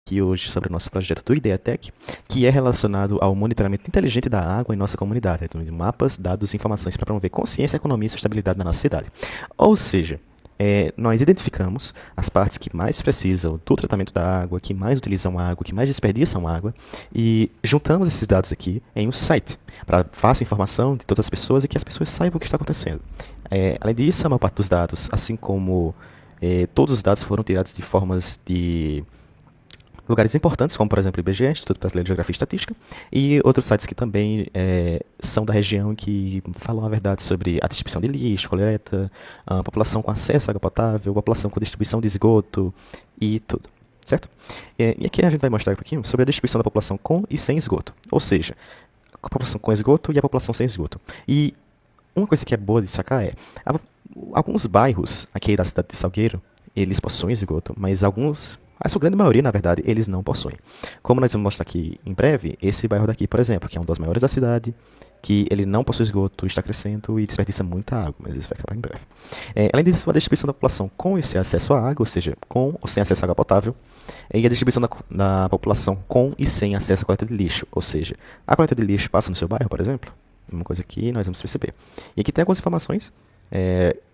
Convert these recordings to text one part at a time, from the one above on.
aqui hoje sobre o nosso projeto do IdeaTech, que é relacionado ao monitoramento inteligente da água em nossa comunidade, então, de mapas, dados e informações para promover consciência, economia e sustentabilidade na nossa cidade. Ou seja, nós identificamos as partes que mais precisam do tratamento da água, que mais utilizam água, que mais desperdiçam água, e juntamos esses dados aqui em um site, para fácil informação de todas as pessoas e que as pessoas saibam o que está acontecendo. Além disso, a maior parte dos dados, assim como todos os dados foram tirados de formas de lugares importantes, como por exemplo o IBGE, Instituto Brasileiro de Geografia e Estatística, e outros sites que também são da região que falam a verdade sobre a distribuição de lixo, coleta, a população com acesso à água potável, a população com distribuição de esgoto e tudo, certo? E aqui a gente vai mostrar um pouquinho sobre a distribuição da população com e sem esgoto, ou seja, a população com esgoto e a população sem esgoto. E uma coisa que é boa de destacar alguns bairros aqui da cidade de Salgueiro, eles possuem esgoto, mas a sua grande maioria, na verdade, eles não possuem. Como nós vamos mostrar aqui em breve, esse bairro daqui, por exemplo, que é um dos maiores da cidade, que ele não possui esgoto, está crescendo e desperdiça muita água, mas isso vai acabar em breve. Além disso, a distribuição da população com e sem acesso à água, ou seja, com ou sem acesso à água potável, e a distribuição da população com e sem acesso à coleta de lixo, ou seja, a coleta de lixo passa no seu bairro, por exemplo, uma coisa que nós vamos perceber. E aqui tem algumas informações,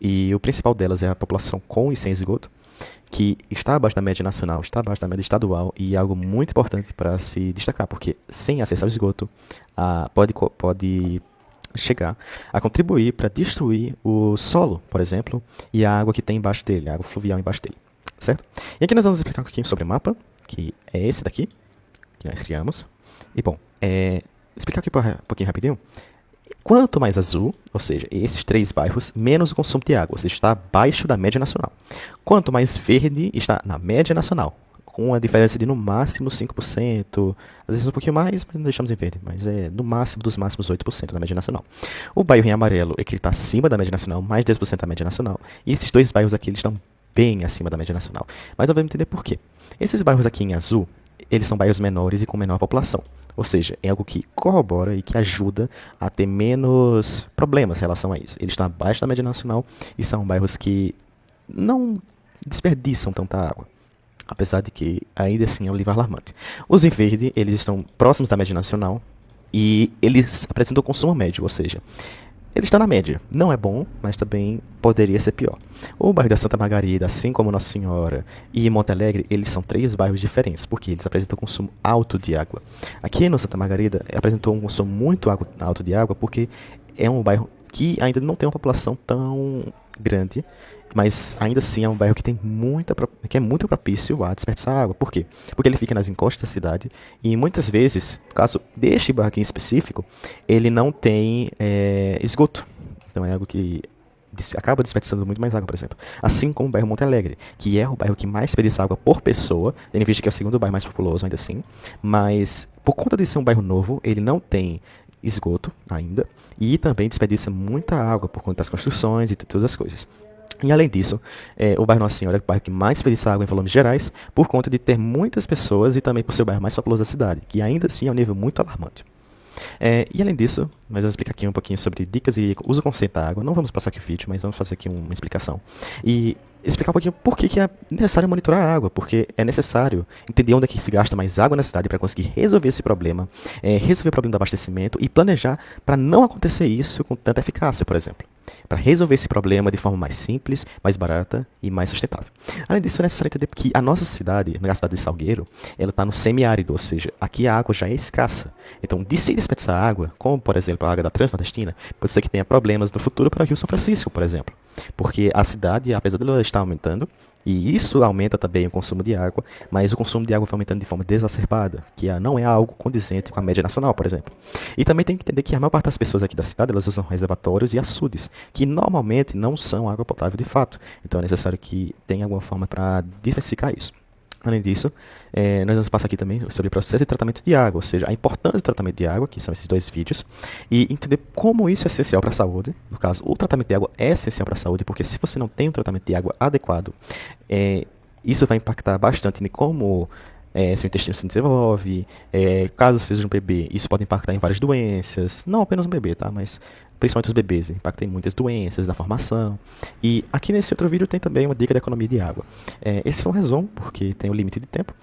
e o principal delas é a população com e sem esgoto, que está abaixo da média nacional, está abaixo da média estadual e é algo muito importante para se destacar, porque sem acesso ao esgoto pode chegar a contribuir para destruir o solo, por exemplo, e a água que tem embaixo dele, a água fluvial embaixo dele, certo? E aqui nós vamos explicar um pouquinho sobre o mapa, que é esse daqui, que nós criamos. E bom, explicar aqui um pouquinho rapidinho. Quanto mais azul, ou seja, esses 3 bairros, menos o consumo de água, ou seja, está abaixo da média nacional. Quanto mais verde, está na média nacional, com a diferença de no máximo 5%, às vezes um pouquinho mais, mas não deixamos em verde, mas é no máximo dos máximos 8% da média nacional. O bairro em amarelo é que ele está acima da média nacional, mais 10% da média nacional, e esses 2 bairros aqui eles estão bem acima da média nacional. Mas nós vamos entender por quê. Esses bairros aqui em azul, eles são bairros menores e com menor população. Ou seja, é algo que corrobora e que ajuda a ter menos problemas em relação a isso. Eles estão abaixo da média nacional e são bairros que não desperdiçam tanta água. Apesar de que ainda assim é um livro alarmante. Os em verde, eles estão próximos da média nacional e eles apresentam consumo médio, ou seja, ele está na média. Não é bom, mas também poderia ser pior. O bairro da Santa Margarida, assim como Nossa Senhora e Monte Alegre, eles são 3 bairros diferentes, porque eles apresentam consumo alto de água. Aqui no Santa Margarida, apresentou um consumo muito alto de água, porque é um bairro que ainda não tem uma população tão grande, mas ainda assim é um bairro que que é muito propício a desperdiçar água. Por quê? Porque ele fica nas encostas da cidade e muitas vezes, no caso deste bairro aqui em específico, ele não tem esgoto. Então é algo que acaba desperdiçando muito mais água, por exemplo. Assim como o bairro Monte Alegre, que é o bairro que mais desperdiça água por pessoa, tendo em vista que é o segundo bairro mais populoso ainda assim, mas por conta de ser um bairro novo, ele não tem esgoto ainda e também desperdiça muita água por conta das construções e todas as coisas. E além disso, o bairro Nossa Senhora é o bairro que mais desperdiça água em volumes gerais, por conta de ter muitas pessoas e também por ser o bairro mais populoso da cidade, que ainda assim é um nível muito alarmante. E além disso, nós vamos explicar aqui um pouquinho sobre dicas e uso consciente da água. Não vamos passar aqui o vídeo, mas vamos fazer aqui uma explicação. E explicar um pouquinho por que é necessário monitorar a água, porque é necessário entender onde é que se gasta mais água na cidade para conseguir resolver esse problema, resolver o problema do abastecimento e planejar para não acontecer isso com tanta eficácia, por exemplo. Para resolver esse problema de forma mais simples, mais barata e mais sustentável. Além disso, é necessário entender que a nossa cidade, na cidade de Salgueiro, ela está no semiárido, ou seja, aqui a água já é escassa. Então, de se desperdiçar água, como por exemplo a água da Transnordestina, pode ser que tenha problemas no futuro para o Rio São Francisco, por exemplo. Porque a cidade, apesar de ela estar aumentando, e isso aumenta também o consumo de água, mas o consumo de água vai aumentando de forma desacerbada, que não é algo condizente com a média nacional, por exemplo. E também tem que entender que a maior parte das pessoas aqui da cidade, elas usam reservatórios e açudes, que normalmente não são água potável de fato. Então é necessário que tenha alguma forma para diversificar isso. Além disso, nós vamos passar aqui também sobre o processo de tratamento de água, ou seja, a importância do tratamento de água, que são esses 2 vídeos, e entender como isso é essencial para a saúde. No caso, o tratamento de água é essencial para a saúde, porque se você não tem um tratamento de água adequado, isso vai impactar bastante em como seu intestino se desenvolve, caso seja um bebê, isso pode impactar em várias doenças, não apenas um bebê, tá? Mas principalmente os bebês, impacta em muitas doenças na formação. E aqui nesse outro vídeo tem também uma dica de economia de água. Esse foi um resumo, porque tem um limite de tempo,